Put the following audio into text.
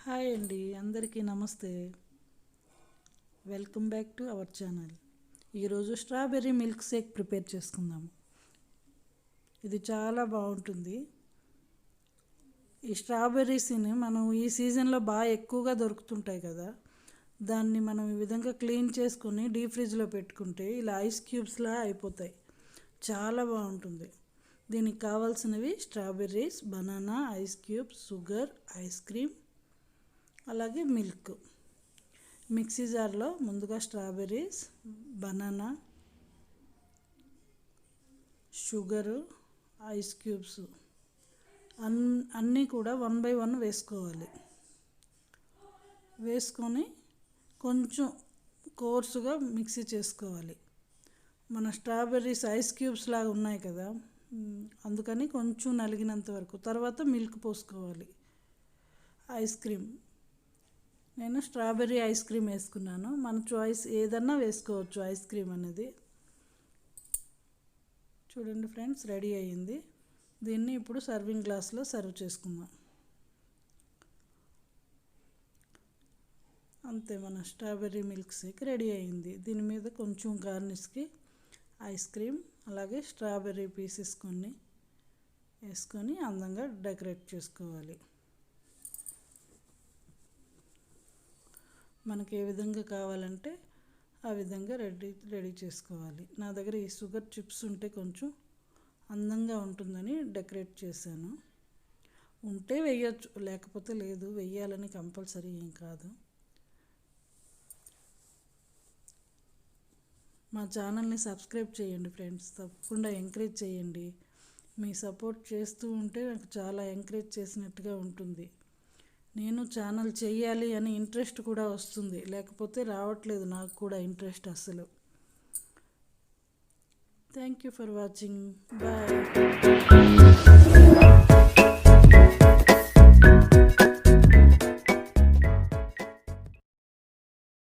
Hi అండి, అందరికీ నమస్తే. Welcome back to our channel. ఈరోజు స్ట్రాబెర్రీ మిల్క్ షేక్ ప్రిపేర్ చేసుకుందాము. ఇది చాలా బాగుంటుంది. ఈ స్ట్రాబెర్రీస్ని మనం ఈ సీజన్లో బాగా ఎక్కువగా దొరుకుతుంటాయి కదా, దాన్ని మనం ఈ విధంగా క్లీన్ చేసుకొని డీప్ ఫ్రిడ్జ్లో పెట్టుకుంటే ఇలా ఐస్ క్యూబ్స్లా అయిపోతాయి. చాలా బాగుంటుంది. దీనికి కావాల్సినవి strawberries, banana, ice cubes, sugar, ice cream, అలాగే మిల్క్. మిక్సీ జార్లో ముందుగా strawberries, banana, sugar, ice cubes అన్నీ కూడా 1 by 1 వేసుకోవాలి. వేసుకొని కొంచెం కోర్సుగా మిక్సీ చేసుకోవాలి. మన స్ట్రాబెర్రీస్ ఐస్ క్యూబ్స్ లాగా ఉన్నాయి కదా, అందుకని కొంచెం నలిగినంత వరకు. తర్వాత మిల్క్ పోసుకోవాలి. ఐస్ క్రీమ్, నేను స్ట్రాబెర్రీ ఐస్ క్రీమ్ వేసుకున్నాను. మన చాయిస్ ఏదన్నా వేసుకోవచ్చు. ఐస్ క్రీమ్ అనేది చూడండి ఫ్రెండ్స్, రెడీ అయ్యింది. దీన్ని ఇప్పుడు సర్వింగ్ గ్లాస్లో సర్వ్ చేసుకుందాం. అంతే, మన స్ట్రాబెర్రీ మిల్క్ షేక్ రెడీ అయ్యింది. దీని మీద కొంచెం గార్నిష్కి ఐస్ క్రీమ్ అలాగే స్ట్రాబెర్రీ పీసెస్ కొన్ని వేసుకొని అందంగా డెకరేట్ చేసుకోవాలి. మనకి ఏ విధంగా కావాలంటే ఆ విధంగా రెడీ చేసుకోవాలి. నా దగ్గర ఈ షుగర్ చిప్స్ ఉంటే కొంచెం అందంగా ఉంటుందని డెకరేట్ చేశాను. ఉంటే వేయచ్చు, లేకపోతే లేదు. వేయాలని కంపల్సరీ ఏం కాదు. మా ఛానల్ని సబ్స్క్రైబ్ చేయండి ఫ్రెండ్స్, తప్పకుండా ఎంకరేజ్ చేయండి. మీ సపోర్ట్ చేస్తూ ఉంటే నాకు చాలా ఎంకరేజ్ చేసినట్టుగా ఉంటుంది. నేను ఛానల్ చేయాలి అని ఇంట్రెస్ట్ కూడా వస్తుంది, లేకపోతే రావట్లేదు నాకు కూడా ఇంట్రెస్ట్ అసలు. Thank you for watching. Bye.